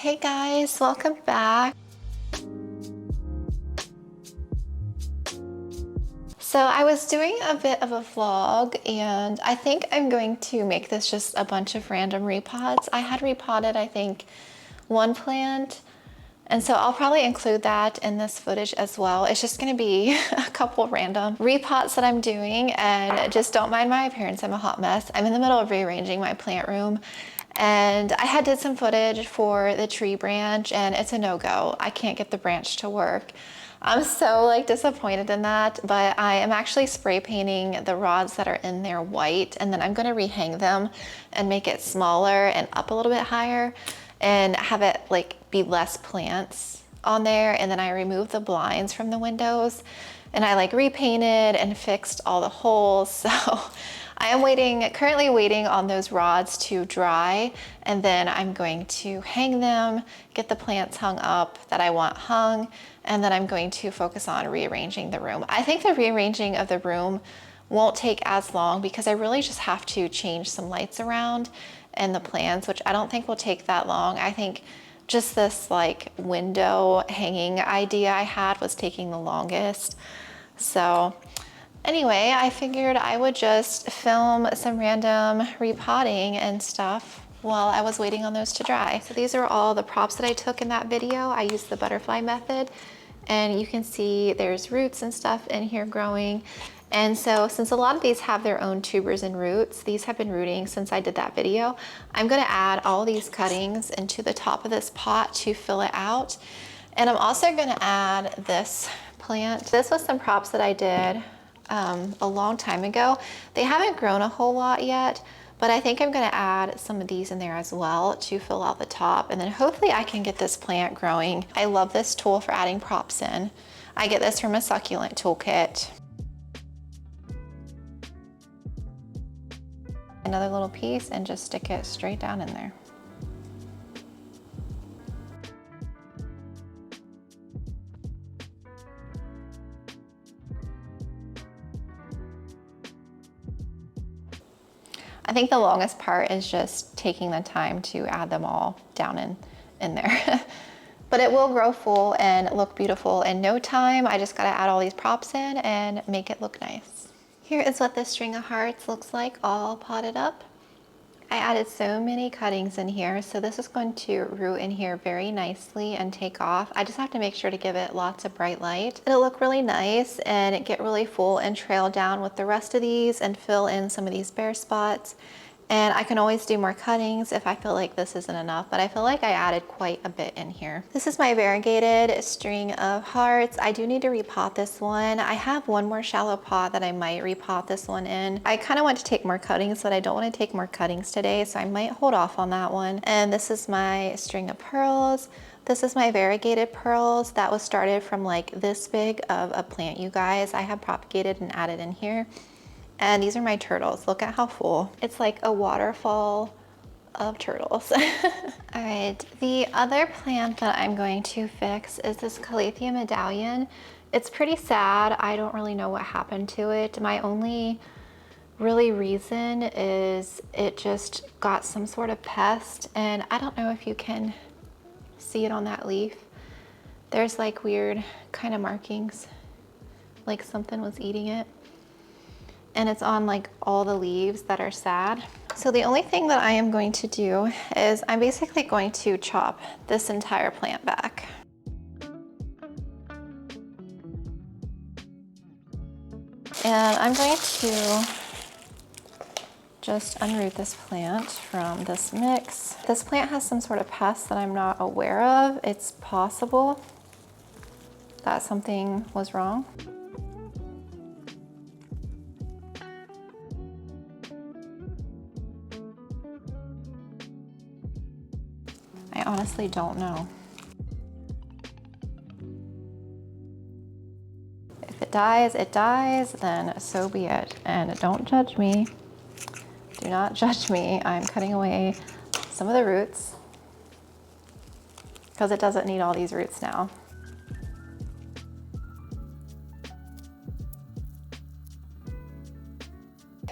Hey guys, welcome back. So I was doing a bit of a vlog and I think I'm going to make this just a bunch of random repots. I had repotted, I think, one plant, and so I'll probably include that in this footage as well. It's just gonna be a couple random repots that I'm doing, and just don't mind my appearance, I'm a hot mess. I'm in the middle of rearranging my plant room, and I did some footage for the tree branch and it's a no-go. I can't get the branch to work. I'm so disappointed in that, but I am actually spray painting the rods that are in there white, and then I'm gonna rehang them and make it smaller and up a little bit higher and have it be less plants on there. And then I removed the blinds from the windows and I repainted and fixed all the holes. So I am currently waiting on those rods to dry, and then I'm going to hang them, get the plants hung up that I want hung, and then I'm going to focus on rearranging the room. I think the rearranging of the room won't take as long because I really just have to change some lights around and the plants, which I don't think will take that long. I think just this window hanging idea I had was taking the longest. So anyway, I figured I would just film some random repotting and stuff while I was waiting on those to dry. So these are all the props that I took in that video. I used the butterfly method, and you can see there's roots and stuff in here growing. And so since a lot of these have their own tubers and roots, these have been rooting since I did that video, I'm gonna add all these cuttings into the top of this pot to fill it out. And I'm also gonna add this plant. This was some props that I did a long time ago. They haven't grown a whole lot yet, but I think I'm gonna add some of these in there as well to fill out the top, and then hopefully I can get this plant growing. I love this tool for adding props in. I get this from a succulent toolkit. Another little piece and just stick it straight down in there. I think the longest part is just taking the time to add them all down in there. But it will grow full and look beautiful in no time. I just gotta add all these props in and make it look nice. Here is what this string of hearts looks like all potted up. I added so many cuttings in here, so this is going to root in here very nicely and take off. I just have to make sure to give it lots of bright light. It'll look really nice and get really full and trail down with the rest of these and fill in some of these bare spots. And I can always do more cuttings if I feel like this isn't enough, but I feel like I added quite a bit in here. This is my variegated string of hearts. I do need to repot this one. I have one more shallow pot that I might repot this one in. I kind of want to take more cuttings, but I don't want to take more cuttings today, so I might hold off on that one. And this is my string of pearls. This is my variegated pearls. That was started from this big of a plant, you guys. I have propagated and added in here. And these are my turtles. Look at how full. It's like a waterfall of turtles. All right, the other plant that I'm going to fix is this Calathea medallion. It's pretty sad. I don't really know what happened to it. My only really reason is it just got some sort of pest, and I don't know if you can see it on that leaf. There's weird kind of markings, like something was eating it. And it's on all the leaves that are sad. So the only thing that I am going to do is I'm basically going to chop this entire plant back. And I'm going to just unroot this plant from this mix. This plant has some sort of pest that I'm not aware of. It's possible that something was wrong. I honestly don't know. If it dies, then so be it. And don't judge me. Do not judge me. I'm cutting away some of the roots because it doesn't need all these roots now.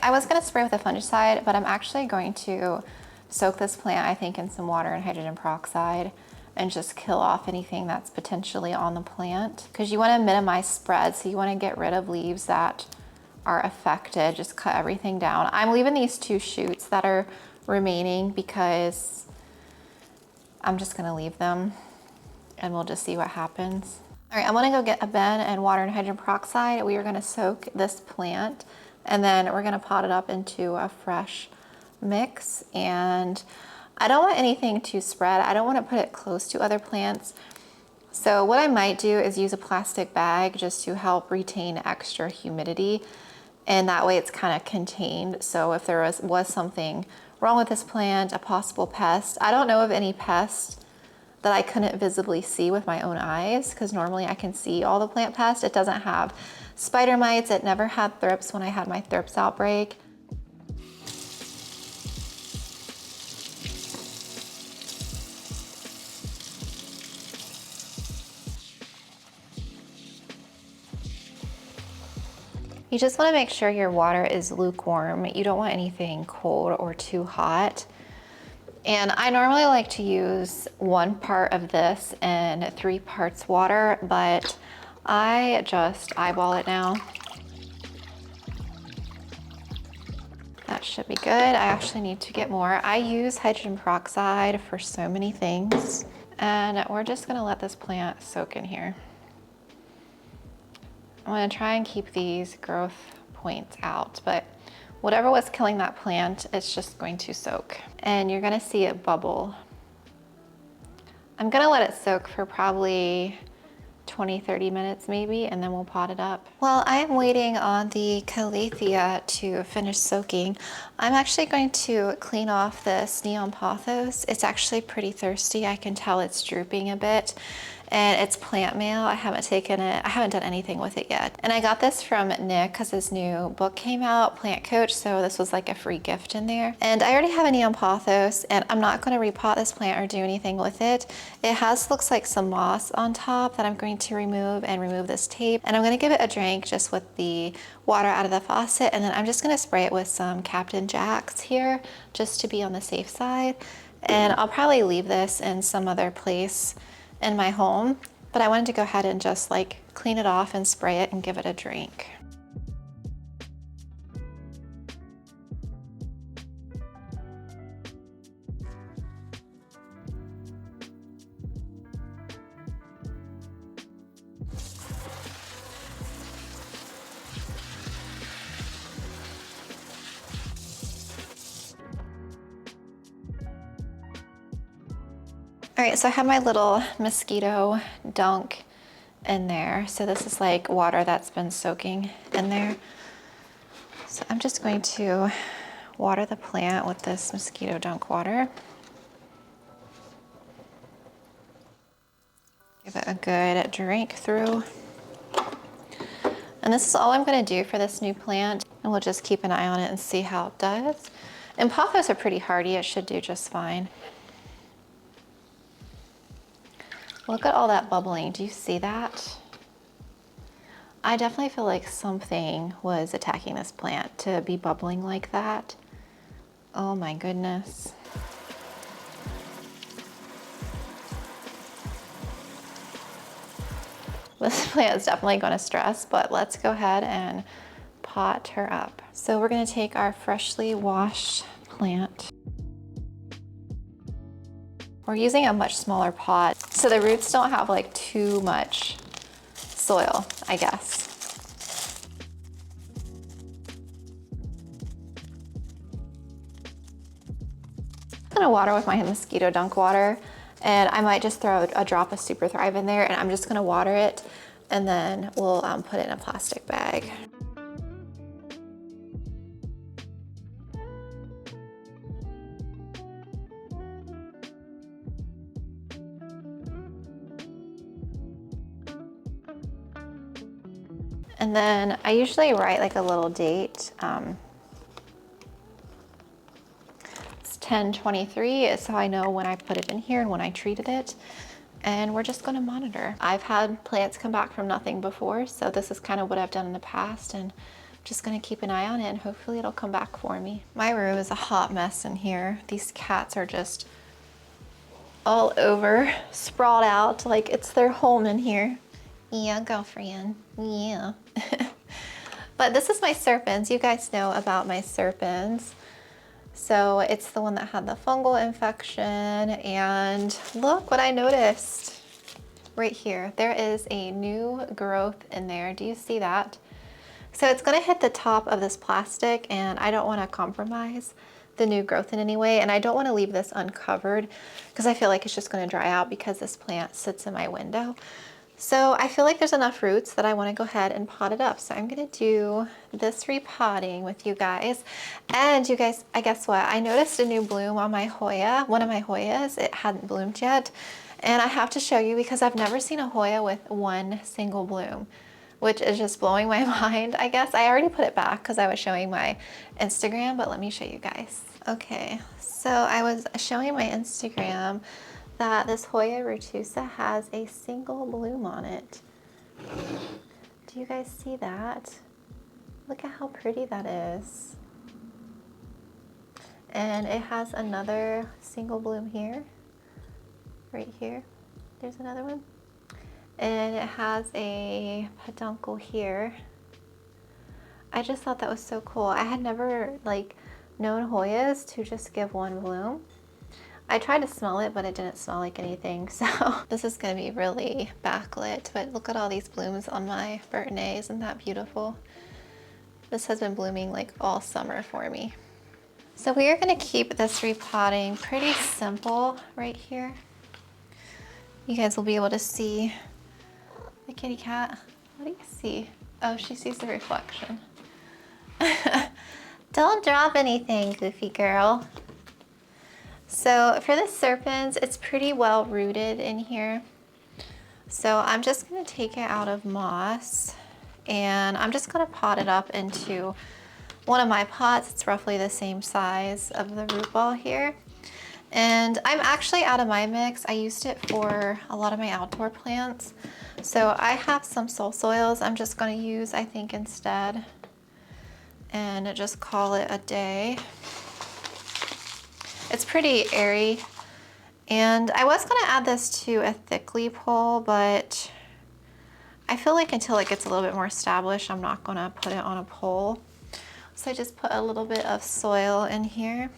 I was gonna spray with a fungicide, but I'm actually going to soak this plant, I think, in some water and hydrogen peroxide and just kill off anything that's potentially on the plant, because you want to minimize spread. So you want to get rid of leaves that are affected, just cut everything down. I'm leaving these 2 shoots that are remaining because I'm just gonna leave them and we'll just see what happens. All right, I'm gonna go get a bin and water and hydrogen peroxide. We are gonna soak this plant and then we're gonna pot it up into a fresh mix. And I don't want anything to spread. I don't want to put it close to other plants. So what I might do is use a plastic bag just to help retain extra humidity. And that way it's kind of contained. So if there was something wrong with this plant, a possible pest, I don't know of any pest that I couldn't visibly see with my own eyes, because normally I can see all the plant pests. It doesn't have spider mites. It never had thrips when I had my thrips outbreak. You just want to make sure your water is lukewarm. You don't want anything cold or too hot. And I normally like to use 1 part of this and 3 parts water, but I just eyeball it now. That should be good. I actually need to get more. I use hydrogen peroxide for so many things. And we're just gonna let this plant soak in here. I'm gonna try and keep these growth points out, but whatever was killing that plant, it's just going to soak. And you're gonna see it bubble. I'm gonna let it soak for probably 20-30 minutes maybe, and then we'll pot it up. While I am waiting on the Calathea to finish soaking, I'm actually going to clean off this neon pothos. It's actually pretty thirsty. I can tell it's drooping a bit. And it's plant mail. I haven't taken it, I haven't done anything with it yet. And I got this from Nick because his new book came out, Plant Coach, so this was like a free gift in there. And I already have a neon pothos, and I'm not gonna repot this plant or do anything with it. It looks like some moss on top that I'm going to remove this tape. And I'm gonna give it a drink just with the water out of the faucet, and then I'm just gonna spray it with some Captain Jacks here, just to be on the safe side. And I'll probably leave this in some other place in my home, but I wanted to go ahead and just like clean it off and spray it and give it a drink. All right, so I have my little mosquito dunk in there. So this is like water that's been soaking in there. So I'm just going to water the plant with this mosquito dunk water. Give it a good drink through. And this is all I'm gonna do for this new plant. And we'll just keep an eye on it and see how it does. And pothos are pretty hardy. It should do just fine. Look at all that bubbling. Do you see that? I definitely feel like something was attacking this plant to be bubbling like that. Oh my goodness. This plant is definitely going to stress, but let's go ahead and pot her up. So we're going to take our freshly washed plant. We're using a much smaller pot, so the roots don't have like too much soil, I guess. I'm gonna water with my mosquito dunk water, and I might just throw a drop of Superthrive in there, and I'm just gonna water it, and then we'll put it in a plastic bag. And then I usually write like a little date. It's 10/23, so I know when I put it in here and when I treated it. And we're just gonna monitor. I've had plants come back from nothing before, so this is kind of what I've done in the past, and I'm just gonna keep an eye on it and hopefully it'll come back for me. My room is a hot mess in here. These cats are just all over, sprawled out like it's their home in here. Yeah, girlfriend, yeah. But this is my Serpens. You guys know about my Serpens. So it's the one that had the fungal infection, and look what I noticed right here. There is a new growth in there. Do you see that? So it's gonna hit the top of this plastic, and I don't wanna compromise the new growth in any way, and I don't wanna leave this uncovered because I feel like it's just gonna dry out because this plant sits in my window. So I feel like there's enough roots that I wanna go ahead and pot it up. So I'm gonna do this repotting with you guys. And you guys, I guess what? I noticed a new bloom on my Hoya, one of my Hoyas. It hadn't bloomed yet. And I have to show you because I've never seen a Hoya with one single bloom, which is just blowing my mind, I guess. I already put it back because I was showing my Instagram, but let me show you guys. Okay, so I was showing my Instagram that this Hoya retusa has a single bloom on it. Do you guys see that? Look at how pretty that is. And it has another single bloom here, right here. There's another one. And it has a peduncle here. I just thought that was so cool. I had never known Hoyas to just give one bloom. I tried to smell it, but it didn't smell like anything. So this is gonna be really backlit, but look at all these blooms on my Burtonnaise. Isn't that beautiful? This has been blooming like all summer for me. So we are gonna keep this repotting pretty simple right here. You guys will be able to see the kitty cat. What do you see? Oh, she sees the reflection. Don't drop anything, goofy girl. So for the Serpens, it's pretty well rooted in here. So I'm just gonna take it out of moss, and I'm just gonna pot it up into one of my pots. It's roughly the same size of the root ball here. And I'm actually out of my mix. I used it for a lot of my outdoor plants. So I have some soul soils I'm just gonna use, I think, instead, and just call it a day. It's pretty airy. And I was gonna add this to a thickly pole, but I feel like until it gets a little bit more established, I'm not gonna put it on a pole. So I just put a little bit of soil in here.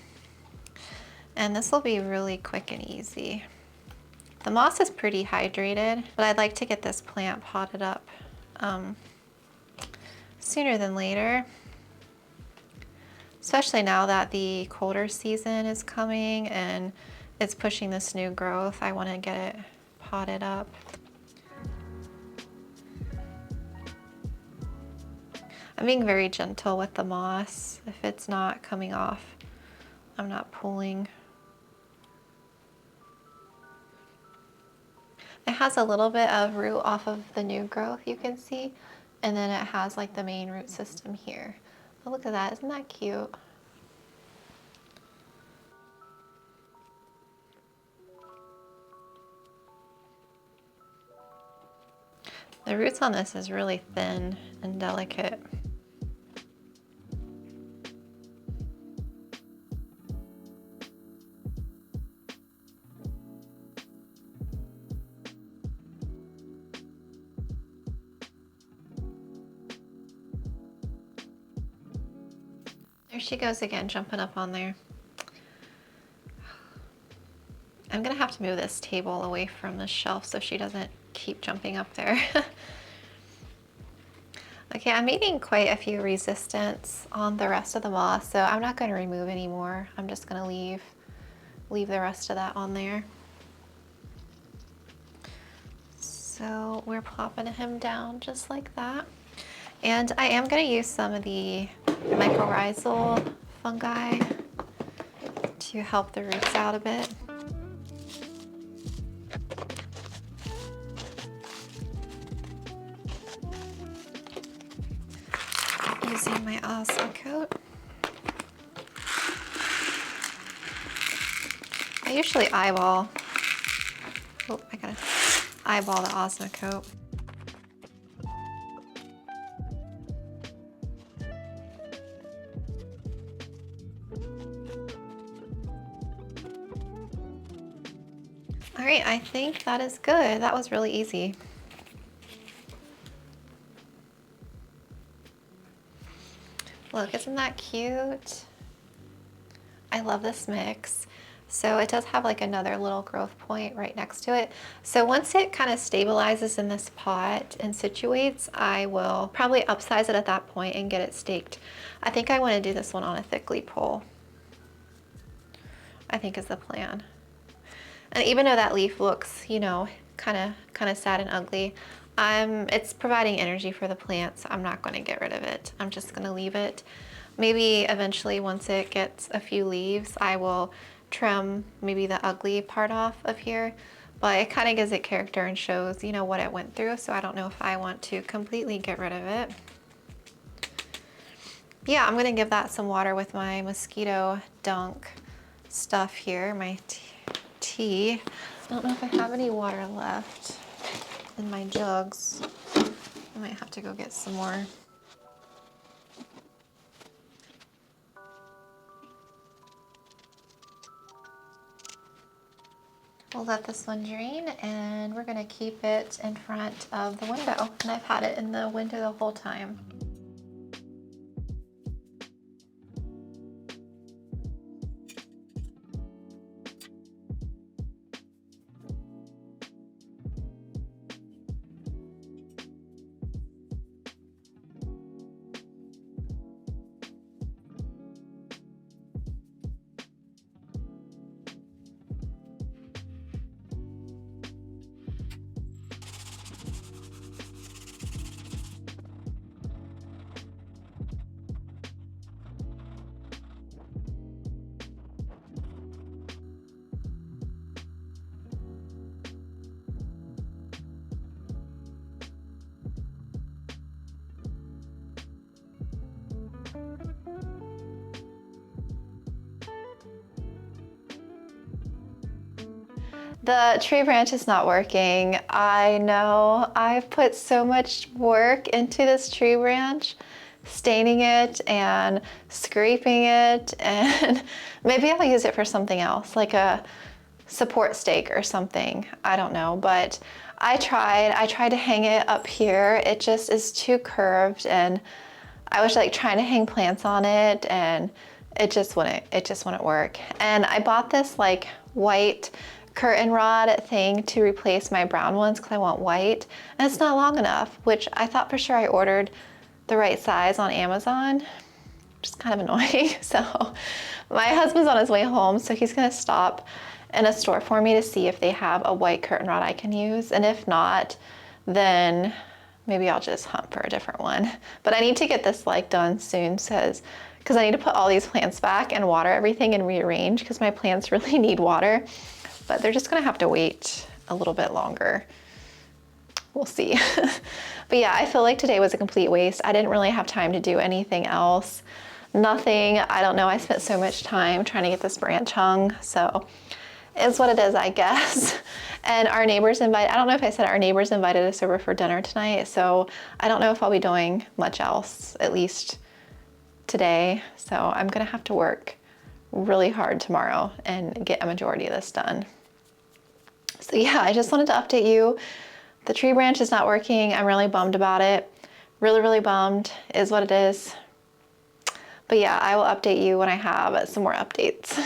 And this will be really quick and easy. The moss is pretty hydrated, but I'd like to get this plant potted up sooner than later. Especially now that the colder season is coming and it's pushing this new growth. I want to get it potted up. I'm being very gentle with the moss. If it's not coming off, I'm not pulling. It has a little bit of root off of the new growth, you can see, and then it has like the main root system here. Oh, look at that, isn't that cute? The roots on this is really thin and delicate. There she goes again, jumping up on there. I'm gonna have to move this table away from the shelf so she doesn't keep jumping up there. Okay, I'm meeting quite a few resistance on the rest of the moss, so I'm not gonna remove any more. I'm just gonna leave the rest of that on there. So we're plopping him down just like that. And I am gonna use some of the mycorrhizal fungi to help the roots out a bit. Using my Osmocote. I usually eyeball. Oh, I gotta eyeball the Osmocote. right, I think that is good. That was really easy. Look, isn't that cute? I love this mix. So it does have like another little growth point right next to it. So once it kind of stabilizes in this pot and situates, I will probably upsize it at that point and get it staked. I think I want to do this one on a thick leaf pole, I think is the plan. And even though that leaf looks, you know, kind of sad and ugly, it's providing energy for the plant, so I'm not going to get rid of it. I'm just going to leave it. Maybe eventually, once it gets a few leaves, I will trim maybe the ugly part off of here, but it kind of gives it character and shows, you know, what it went through. So I don't know if I want to completely get rid of it. Yeah, I'm gonna give that some water with my mosquito dunk stuff here, my tea. I don't know if I have any water left in my jugs. I might have to go get some more. We'll let this one drain, and we're gonna keep it in front of the window. And I've had it in the window the whole time. The tree branch is not working. I know. I've put so much work into this tree branch, staining it and scraping it, and maybe I'll use it for something else, like a support stake or something. I don't know, but I tried to hang it up here. It just is too curved, and I was like trying to hang plants on it, and it just wouldn't work. And I bought this like white curtain rod thing to replace my brown ones because I want white, and it's not long enough, which I thought for sure I ordered the right size on Amazon, which is kind of annoying. So my husband's on his way home, so he's gonna stop in a store for me to see if they have a white curtain rod I can use, and if not, then maybe I'll just hunt for a different one. But I need to get this like done soon, because I need to put all these plants back and water everything and rearrange, because my plants really need water. But they're just gonna have to wait a little bit longer. We'll see. But yeah, I feel like today was a complete waste. I didn't really have time to do anything else. Nothing, I don't know, I spent so much time trying to get this branch hung, so it's what it is, I guess. And our neighbors I don't know if I said our neighbors invited us over for dinner tonight, so I don't know if I'll be doing much else, at least today. So I'm gonna have to work really hard tomorrow and get a majority of this done. So yeah, I just wanted to update you. The tree branch is not working. I'm really bummed about it. Really, really bummed is what it is. But yeah, I will update you when I have some more updates.